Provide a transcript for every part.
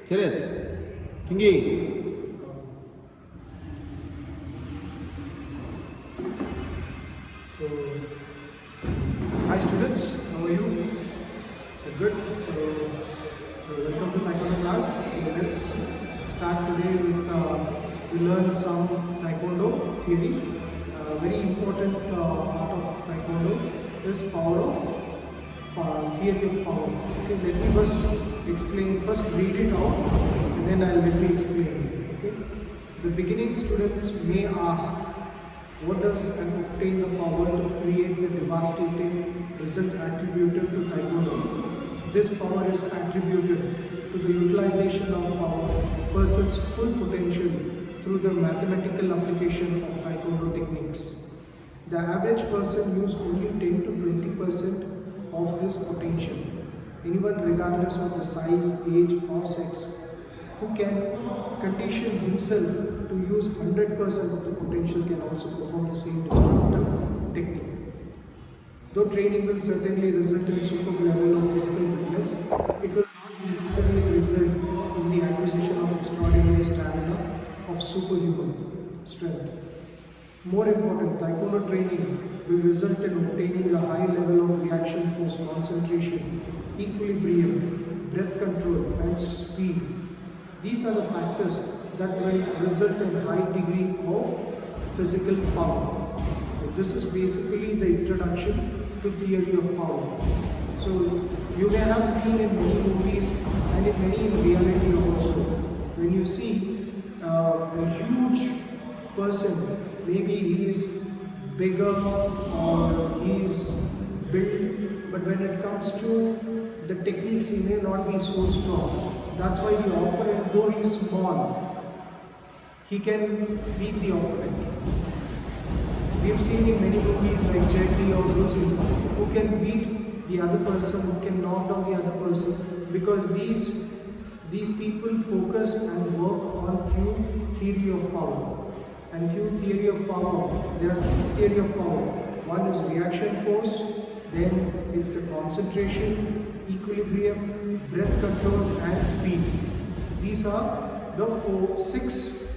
Charit, Kingi. So, hi students, how are you? So good. So, welcome to Taekwondo class. So let's start today with we learn some Taekwondo theory. Very important part of Taekwondo is power of theory of power. Okay, let me first explain. First, read it out, and then let me explain it. Okay, the beginning students may ask, what does and obtain the power to create the devastating result attributed to Taekwondo? This power is attributed to the utilization of our person's full potential through the mathematical application of Taekwondo techniques. The average person uses only 10 to 20% of his potential. Anyone, regardless of the size, age, or sex, who can condition himself to use 100% of the potential can also perform the same destructive technique. Though training will certainly result in superb level of physical fitness, it will not necessarily result in the acquisition of extraordinary stamina of superhuman strength. More important, Taekwondo training will result in obtaining a high level of reaction force, concentration, equilibrium, breath control, and speed. These are the factors that will result in high degree of physical power. So this is basically the introduction to theory of power. So you may have seen in many movies and in many in reality also. When you see a huge person, maybe he is bigger or he is built, but when it comes to the techniques, he may not be so strong. That's why the opponent, though he is small, he can beat the opponent. We have seen in many movies like Jet Li or Bruce Lee, who can beat the other person, who can knock down the other person, because these people focus and work on few theory of power. And few theory of power, there are 6 theory of power. One is reaction force, then it's the concentration, equilibrium, breath control, and speed. These are the 6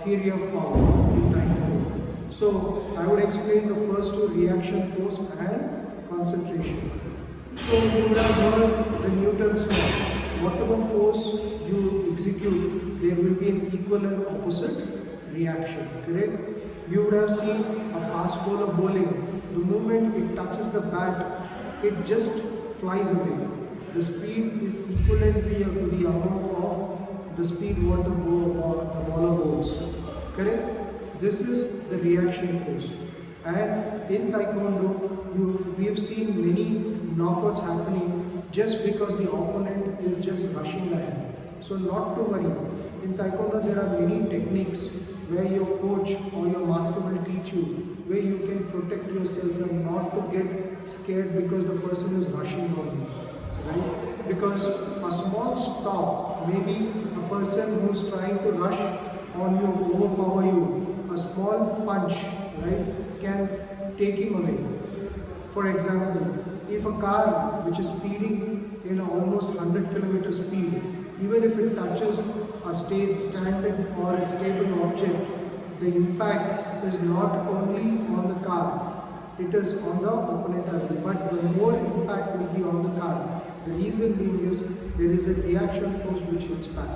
theory of power in Taekwondo. So I would explain the first 2, reaction force and concentration. So you would have heard the Newton's law. Whatever force you execute, there will be an equal and opposite reaction, correct? You would have seen a fast bowler bowling. The moment it touches the bat, it just flies away. The speed is equivalently to the amount of the speed what the bowler bowls, correct? This is the reaction force. And in Taekwondo, we have seen many knockouts happening just because the opponent is just rushing ahead. So not to worry. In Taekwondo, there are many techniques where your coach or your master will teach you, where you can protect yourself and not to get scared because the person is rushing on you, right? Because a small stop, maybe a person who's trying to rush on you, overpower you, a small punch, right, can take him away. For example, if a car which is speeding in almost 100 km speed, even if it touches a standard or a stable object, the impact is not only on the car, it is on the opponent as well. But the more impact will be on the car. The reason being is there is a reaction force which hits back.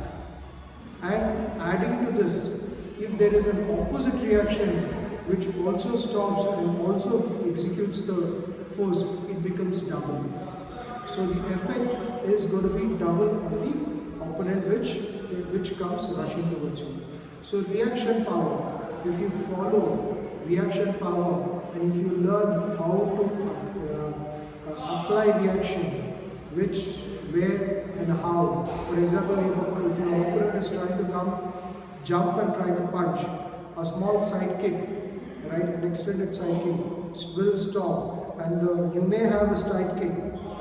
And adding to this, if there is an opposite reaction which also stops and also executes the force, it becomes double. So the effect is going to be double on the opponent which comes rushing towards you. So reaction power, if you follow reaction power and if you learn how to apply reaction, which, where and how. For example, if your opponent is trying to come, jump and try to punch, a small side kick, right, an extended side kick will stop, and you may have a side kick,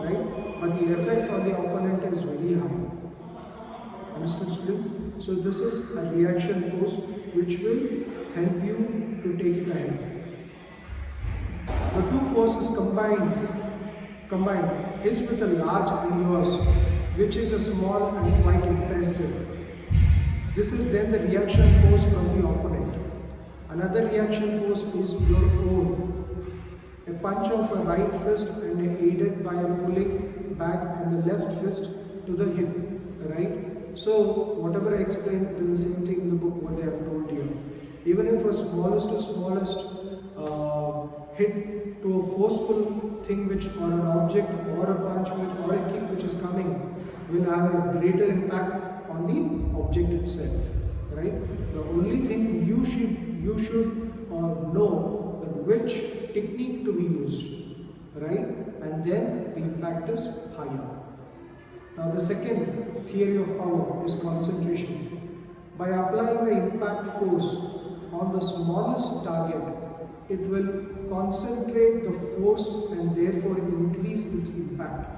right, but the effect on the opponent is very high. Understood, students? So this is a reaction force which will help you to take it ahead. The two forces combined, his with a large and yours, which is a small and quite impressive. This is then the reaction force from the opponent. Another reaction force is your own. A punch of a right fist and aided by a pulling back and the left fist to the hip, right? So whatever I explained, it is the same thing in the book what they have told you. Even if a smallest to smallest hit to a forceful thing which or an object or a punch or a kick which is coming will have a greater impact on the object itself, right? The only thing you should know that which technique to be used, right? And then the impact is higher. Now the second theory of power is concentration. By applying the impact force on the smallest target, it will concentrate the force and therefore increase its impact.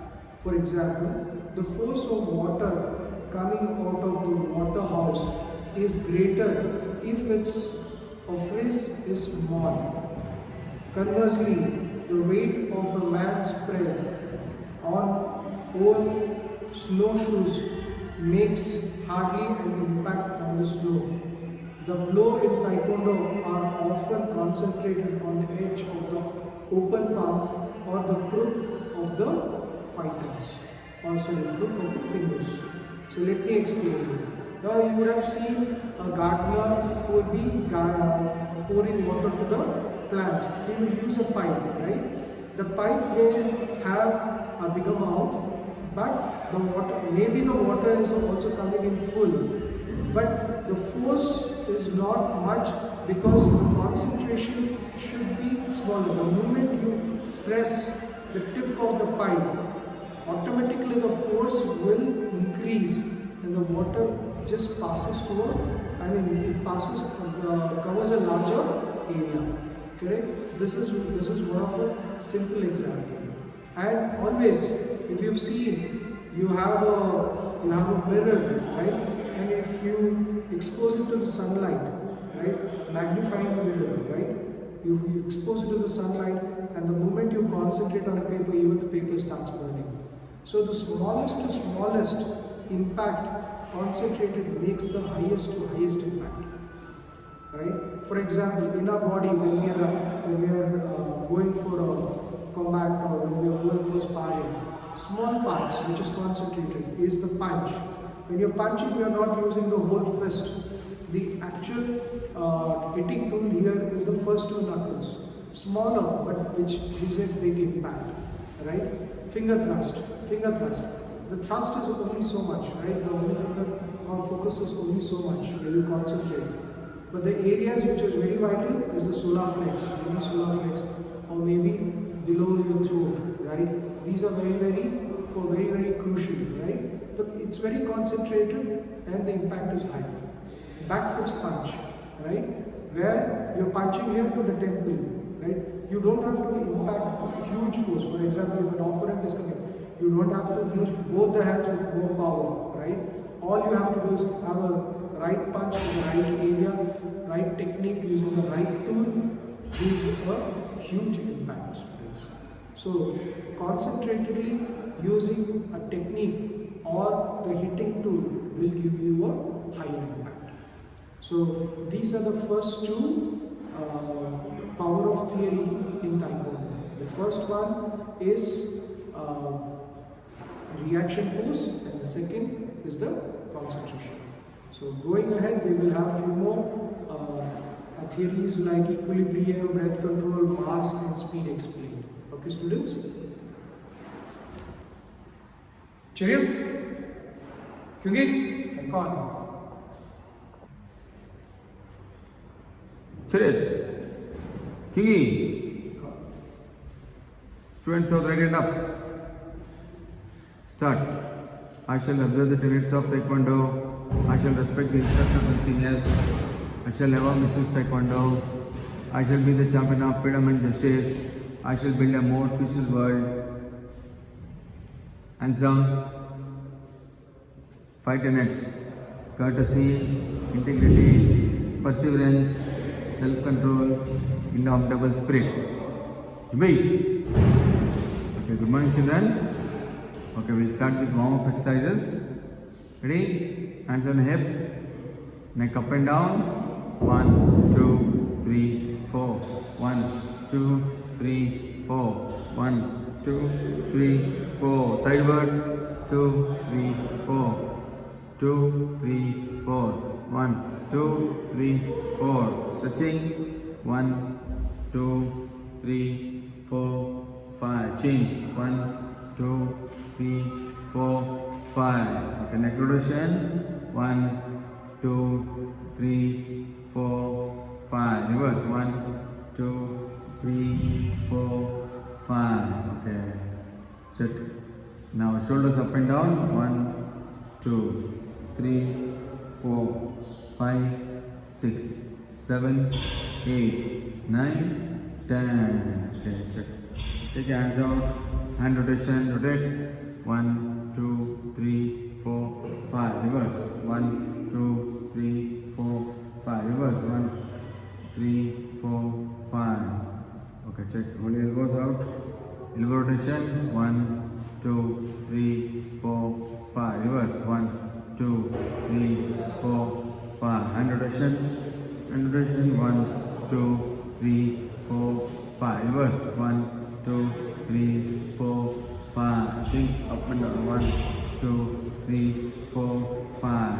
For example, the force of water coming out of the water house is greater if its orifice is small. Conversely, the weight of a man's spread on old snowshoes makes hardly an impact on the snow. The blow in taekwondo are often concentrated on the edge of the open palm or the crook of the fighters, crook of the fingers. So let me explain it. Now you would have seen a gardener who would be pouring water to the plants. He will use a pipe, right? The pipe will have a bigger mouth, but the water is also coming in full. But the force is not much because the concentration should be smaller. The moment you press the tip of the pipe, automatically the force will increase and the water just passes covers a larger area. Correct? This is one of a simple example. And always, if you've seen, you have a mirror, right? And if you expose it to the sunlight, right, magnifying mirror, right, you expose it to the sunlight, and the moment you concentrate on a paper, even the paper starts burning. So the smallest to smallest impact concentrated makes the highest to highest impact, right? For example, in our body, when we are going for a combat or when we are going for sparring, small parts which is concentrated is the punch. When you're punching, you are not using the whole fist. The actual hitting tool here is the first two knuckles. Smaller, but which gives a big impact, right? Finger thrust. The thrust is only so much, right? The only finger focuses only so much where you concentrate. But the areas which is very vital is the solar flex, or maybe below your throat, right? These are very crucial, right? It's very concentrated and the impact is high. Back fist punch, right? Where you're punching here to the temple, right? You don't have to impact huge force. For example, if an opponent is coming, you don't have to use both the hands with more power, right? All you have to do is have a right punch to the right area, right technique using the right tool, gives a huge impact, students. So, concentratedly using a technique or the hitting tool will give you a higher impact. So these are the first two power of theory in Taekwondo. The first one is reaction force and the second is the concentration. So going ahead, we will have few more theories like equilibrium, breath control, mass and speed explained. Okay students? Chariot, Kyungi, take on. Chariot, Kyungi. Students of right hand up. Start. I shall observe the tenets of Taekwondo. I shall respect the instructors and seniors. I shall never misuse Taekwondo. I shall be the champion of freedom and justice. I shall build a more peaceful world. Hands down. 5 tenets: courtesy, integrity, perseverance, self-control, indomitable spirit. Jimmy. Okay, good morning children. Okay, we'll start with warm-up exercises. Ready? Hands on hip, neck up and down. 1, 2, 3, 4. 1, 2, 3, 4. 1, 2, 3, 4. Sidewards. 2, 3, 4. 2, 3, 4. 1, 2, 3, 4. Stretching. 1, 2, 3, 4, 5. Change. 1, 2, 3, 4, 5. Okay, neck rotation. 1, 2, 3, 4, 5. Reverse. 1, 2, 3, 4, 5. Okay. Check. Now shoulders up and down. 1, 2, 3, 4, 5, 6, 7, 8, 9, 10. Okay, check. Take your hands out. Hand rotation. Rotate. 1, 2, 3, 4, 5. Reverse. 1, 2, 3, 4, 5. Reverse. 1, 3, 4, 5. Okay, check. Only elbows out. Elbow rotation. 1, 2, 3, 4, 5. Reverse. 1, 2, 3, 4, 5. Hand rotation. Hand rotation. 1, 2, 3, 4, 5. Reverse. 1, 2, 3, 4, 5. Swing up and down. 1, 2, 3, 4, 5.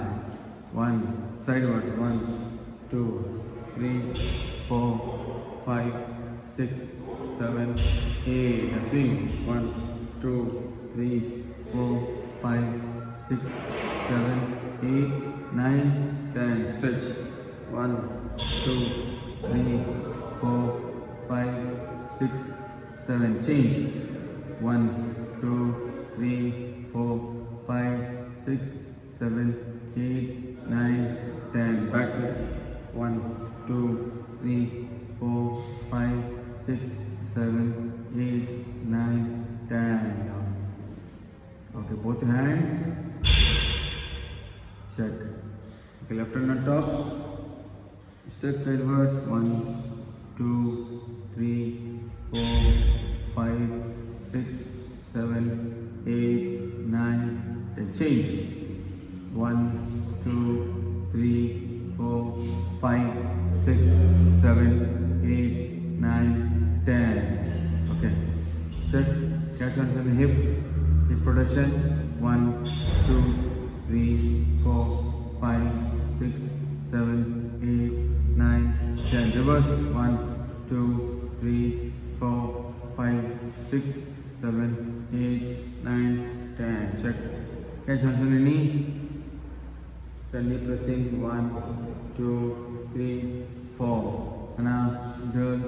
1. Sideward. 1, 2, 3, 4, 5, 6, 7, 8. Now swing. 1, 2, 3, 4, 5, 6, 7, 8, 9, 10. Stretch. 1, 2, 3, 4, 5, 6, 7. Change. 1, 2, 3, 4, 5, 6, 7, 8, 9, 10. Back side. 1, 2, 3, 4, 5, 6, 7, 8, 9, 10. Okay, both hands. Check. Okay, left hand on top. Stretch sidewards. 1, 2, 3, 4, 5, 6, 7, 8, 9, 10. Change. 1, 2, 3, 4, 5, 6, 7, 8, 9, 10. Okay. Check. Catch hands on the hip. Hip rotation. 1, 2, 3, 4, 5, 6, 7, 8, 9, 10. Reverse. 1, 2, 3, 4, 5, 6, 7, 8, 9, 10. Check. Catch hands on the knee. Stand knee pressing. 1, 2, 3, 4. Now, jerk,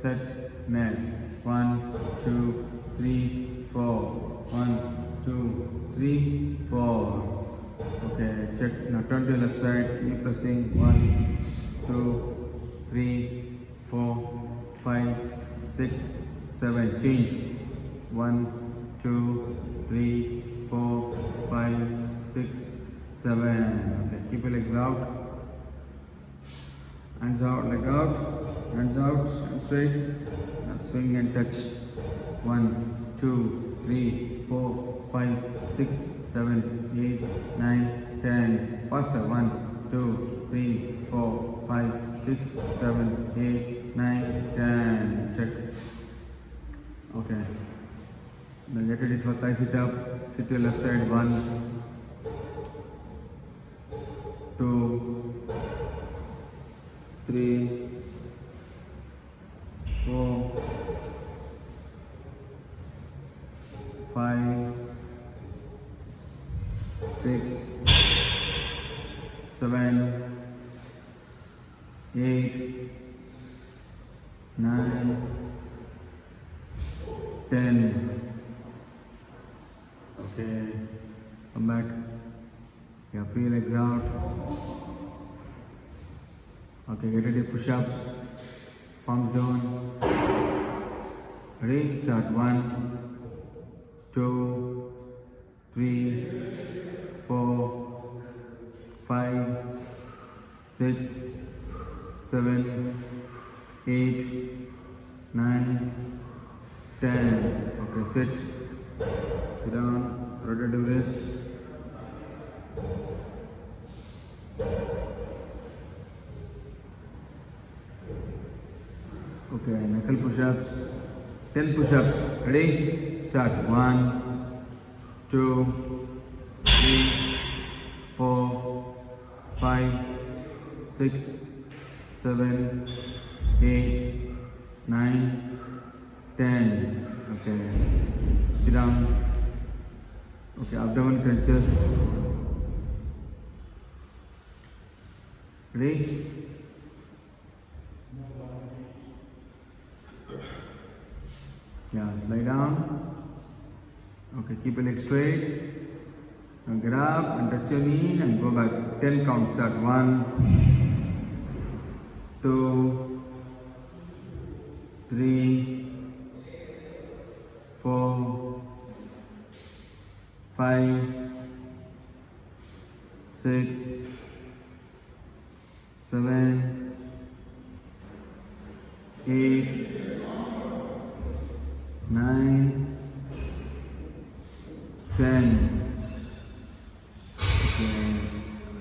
set, neck. 1, 2, 3, 4. 1, 2, 3, 4. Okay, check. Now turn to the left side. Knee pressing. 1, 2, 3, 4, 5, 6, 7. Change. 1, 2, 3, 4, 5, 6, 7. Okay, keep your legs out. Hands out, leg out. Hands out and straight. Now swing and touch. 1, 2, 3, 4, 5, 6, 7, 8, 9, 10. Faster. 1, 2, 3, 4, 5, 6, 7, 8, 9, 10. Check. Okay. Now get ready for thigh sit up. Sit to your left side. 1, 2, 3, 4, 5, 6, 7, 8, 9, 10. Okay, come back. Yeah, free your legs out. Okay, get ready, push ups. Palms down. Ready? Start. 1, 2, 3, 4, 5, 6, 7, 8, 9, 10. Okay, sit down. rotative wrist. Okay, knuckle push-ups. 10 push-ups. Ready? Start. 1, 2, 3, 4, 5, 6, 7, 8, 9, 10. Okay. Sit down. Okay, abdomen crunches. Ready? Yeah, lie down. Okay, keep your leg straight. Now get up and touch your knee and go back. 10 count. Start. 1, 2, 3, 4, 5, 6, 7, 8, 9, 10. Okay.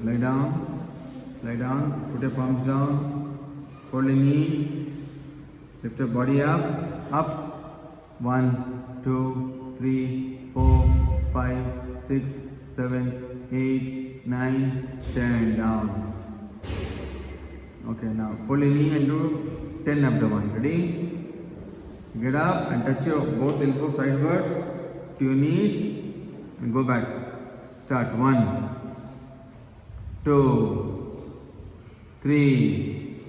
Lie down. Lie down. Put your palms down. Fold your knee. Lift your body up. Up. 1, 2, 3, 4, 5, 6, 7, 8, 9, 10. Down. Okay, now fold your knee and do 10 abdomen. Ready? Get up and touch your both elbows sidewards to your knees and go back. Start. 1, 2, 3,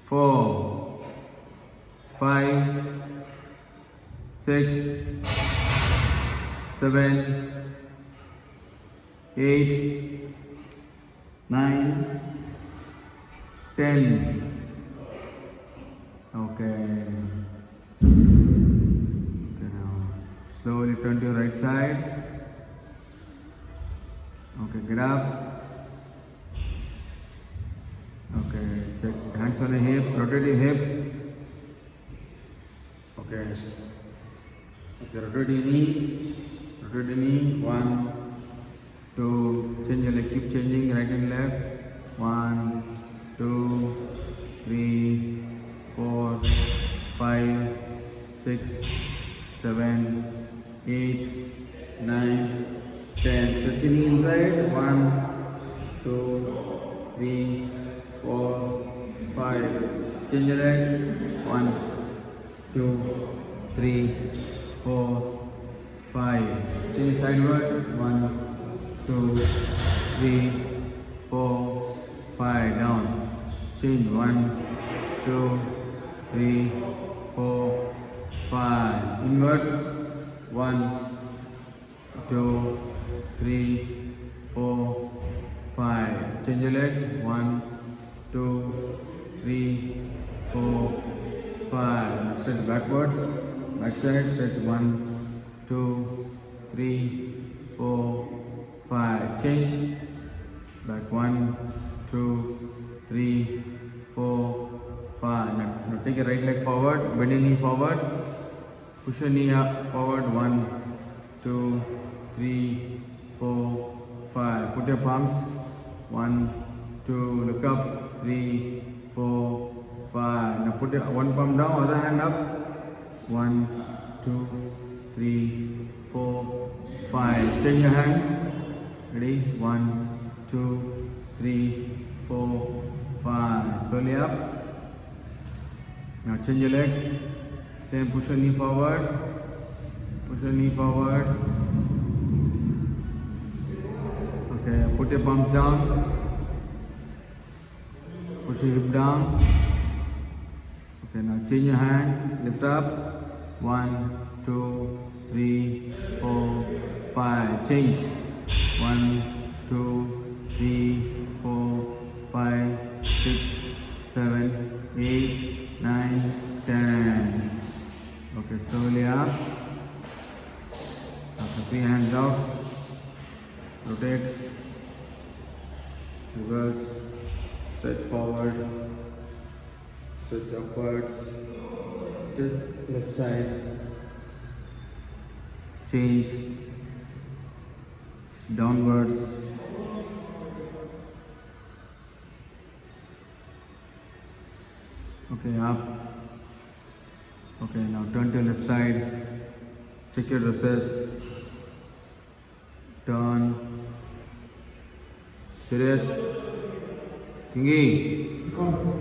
4, 5, 6, 7, 8, 9, 10. Okay. Okay, now slowly turn to your right side. Okay, get up. Okay, check hands on the hip, rotate your hip. Okay, rotate your knee. Rotate your knee. 1, 2, change your leg, keep changing right and left. 1, 2, 3, 4, 5, 6, 7, 8, 9, 10. Stretch your knee inside. 1, 2, 3, 4, 5. Change your leg. 1, 2, 3, 4, 5. Change sidewards. 1, 2, 3, 4, 5. Down. Change. 1, 2, 3, 4, 5. Inwards. 1, 2, 3, 4, 5. Change your leg. 1, 2, 3, 4, 5. Now stretch backwards. Back side. Stretch. 1, 2, 3, 4, 5. Change. Back. 1, 2, 3, 4, 5. Now take your right leg forward. Bend your knee forward. Push your knee up forward. 1, 2, 3, 4, 5. Put your palms. 1, 2. Look up. 3, 4, 5. Now put your one palm down, other hand up. 1, 2, 3, 4, 5. Change your hand. Ready? 1, 2, 3, 4, 5. Slowly up. Now change your leg. Same, push your knee forward. Push your knee forward. Okay, put your palms down. Push your hip down. Okay, now change your hand. Lift up. 1, 2, 3, 4, 5. Change. 1, 2, 3, 4, 5, 6, 7, 8, 9, 10. Okay, slowly up. After 3 hands out. Rotate. Reverse. Stretch forward. Stretch upwards. Just left side. Change. downwards, okay, up, okay, now turn to your left side, check your dresses, turn, chariot, kingi. Come.